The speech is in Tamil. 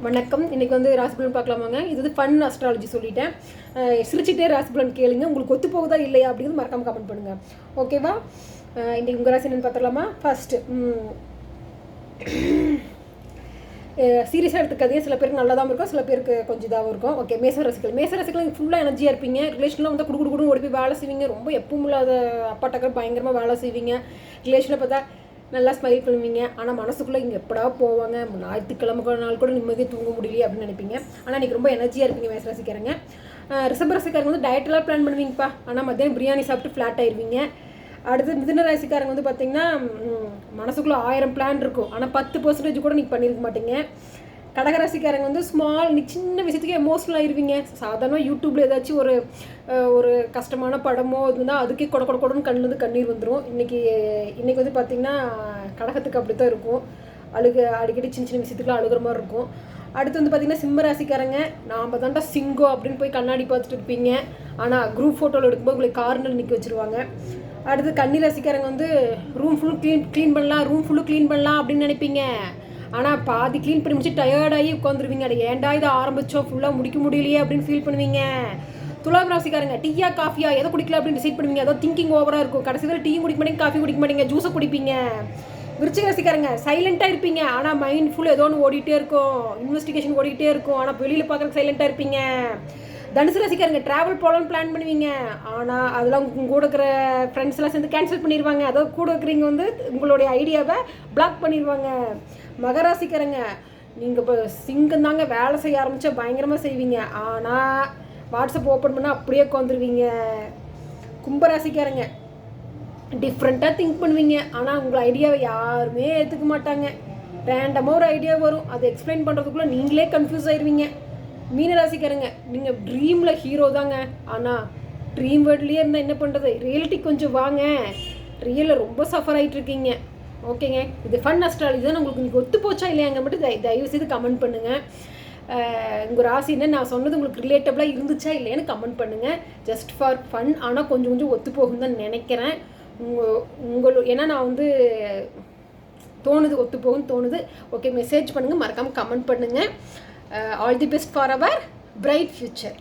வணக்கம். இன்றைக்கி வந்து ராசிபலன் பார்க்கலாமாங்க. இது வந்து ஃபன் அஸ்ட்ராலஜி சொல்லிட்டேன். சிரிச்சிட்டே ராசிபலன் கேளுங்க. உங்களுக்கு ஒத்து போகுதா இல்லையா அப்படிங்கிறது மறக்காமல் கமெண்ட் பண்ணுங்கள். ஓகேவா? இன்றைக்கி உங்கள் ராசி என்னென்னு பார்த்துடலாமா? ஃபஸ்ட்டு சீரியஸாக எடுத்துக்காதே. சில பேருக்கு நல்லா தான் இருக்கும், சில பேருக்கு கொஞ்சம் இதாகவும் இருக்கும். ஓகே, மேசராசிகள் ஃபுல்லாக எனர்ஜியாக இருப்பீங்க. ரிலேஷனில் வந்து குடு ஓடி போய் வேலை செய்வீங்க. ரொம்ப எப்பவும் இல்லாத அப்பாட்டக்க பயங்கரமாக வேலை செய்வீங்க. ரிலேஷனில் பார்த்தா நல்லா ஸ்மைல் பண்ணுவீங்க. ஆனால் மனசுக்குள்ளே இங்கே எப்படா போவாங்க, ஞாயிற்றுக்கிழமை நாள் கூட நிம்மதியாக தூங்க முடியலையே அப்படின்னு நினைப்பீங்க. ஆனால் இன்றைக்கி ரொம்ப எனர்ஜியாக இருப்பீங்க மேசராசிக்காரங்க. ரிஷபராசிக்காரங்க வந்து டயட்டெல்லாம் பிளான் பண்ணுவீங்கப்பா. ஆனால் மத்தியானம் பிரியாணி சாப்பிட்டு ஃப்ளாட் ஆயிடுவீங்க. அடுத்து மிதுன ராசிக்காரங்க வந்து பார்த்திங்கன்னா மனசுக்குள்ளே 1000 பிளான் இருக்கும். ஆனால் 10% கூட நீங்கள் பண்ணியிருக்க மாட்டீங்க. கடகராசிக்காரங்க வந்து சின்ன விஷயத்துக்கு எமோஷனல் ஆயிடுவீங்க. சாதாரணமாக யூடியூப்பில் ஏதாச்சும் ஒரு கஷ்டமான படமோ இருந்தால் அதுக்கே கொடன்னு கண்ணிலேருந்து கண்ணீர் வந்துடும். இன்றைக்கி வந்து பார்த்திங்கன்னா கடகத்துக்கு அப்படி தான் இருக்கும். அடிக்கடி சின்ன விஷயத்துக்குலாம் அழுகிற மாதிரி இருக்கும். அடுத்து வந்து பார்த்திங்கன்னா சிம்ம ராசிக்காரங்க, நாம் தான்டா சிங்கம் அப்படின்னு போய் கண்ணாடி பார்த்துட்டு இருப்பீங்க. ஆனால் குரூப் ஃபோட்டோவில் எடுக்கும்போது உங்களை கார்னர் நிற்க வச்சுருவாங்க. அடுத்து கன்னி ராசிக்காரங்க வந்து ரூம் ஃபுல்லு க்ளீன் பண்ணலாம் அப்படின்னு நினைப்பீங்க. ஆனால் பாதி க்ளீன் பண்ணி முடிச்சு டயர்டாகி உட்காந்துருவீங்க. அது ஏன்டா இதை ஆரம்பித்தோம் ஃபுல்லாக முடிக்க முடியலையே அப்படின்னு ஃபீல் பண்ணுவீங்க. துலாம் ராசிக்காரங்க டீயா காஃபியா எதை குடிக்கல அப்படின்னு டிசைட் பண்ணுவீங்க. அதாவது திங்கிங் ஓவராக இருக்கும். கடைசி வரை டீயும் குடிக்க மாட்டீங்க, காஃபி குடிக்க மாட்டீங்க, ஜூஸை குடிப்பீங்க. விருச்சிக ராசிக்காரங்க சைலண்ட்டாக இருப்பீங்க. ஆனால் மைண்ட் ஃபுல் ஏதோ ஒன்று ஓடிட்டே இருக்கும், இன்வெஸ்டிகேஷன் ஓடிக்கிட்டே இருக்கும். ஆனால் வெளியில் பார்க்குறதுக்கு சைலண்ட்டாக இருப்பீங்க. தனுசு ராசிக்காரங்க ட்ராவல் போகலான்னு பிளான் பண்ணுவீங்க. ஆனால் அதெல்லாம் கூட இருக்கிற ஃப்ரெண்ட்ஸ்லாம் சேர்ந்து கேன்சல் பண்ணிடுவாங்க. அதாவது கூட இருக்கிறீங்க வந்து உங்களுடைய ஐடியாவை பிளாக் பண்ணிடுவாங்க. மகராசிக்காரங்க நீங்கள் இப்போ சிங்கம் தாங்க, வேலை செய்ய ஆரம்பித்தா பயங்கரமாக செய்வீங்க. ஆனால் வாட்ஸ்அப் ஓப்பன் பண்ணால் அப்படியே உட்காந்துருவீங்க. கும்பராசிக்காரங்க டிஃப்ரெண்ட்டாக திங்க் பண்ணுவீங்க. ஆனால் உங்கள் ஐடியாவை யாருமே ஏற்றுக்க மாட்டாங்க. ரேண்டமாக ஒரு ஐடியா வரும், அதை எக்ஸ்பிளைன் பண்ணுறதுக்குள்ளே நீங்களே கன்ஃபியூஸ் ஆயிடுவீங்க. மீனராசிக்காரங்க நீங்கள் ட்ரீமில் ஹீரோ தாங்க. ஆனால் ட்ரீம் வேர்ல்ட்லேயே இருந்தால் என்ன பண்ணுறது, ரியாலிட்டி கொஞ்சம் வாங்க. ரியலில் ரொம்ப சஃபர் ஆகிட்டு இருக்கீங்க. ஓகேங்க, இது ஃபன் அஸ்ட்ராலஜி தான். உங்களுக்கு இன்றைக்கி ஒத்து போச்சா இல்லையாங்க மட்டும் தயவு செய்து கமெண்ட் பண்ணுங்கள். உங்கள் ராசி என்ன நான் சொன்னது உங்களுக்கு ரிலேட்டபிளாக இருந்துச்சா இல்லையான்னு கமெண்ட் பண்ணுங்கள். Just for fun. ஆனால் கொஞ்சம் ஒத்து போகும் தான் நினைக்கிறேன். ஏன்னா நான் வந்து ஒத்து போகும்னு தோணுது. ஓகே, மெசேஜ் பண்ணுங்கள், மறக்காமல் கமெண்ட் பண்ணுங்கள். All the best for our bright future.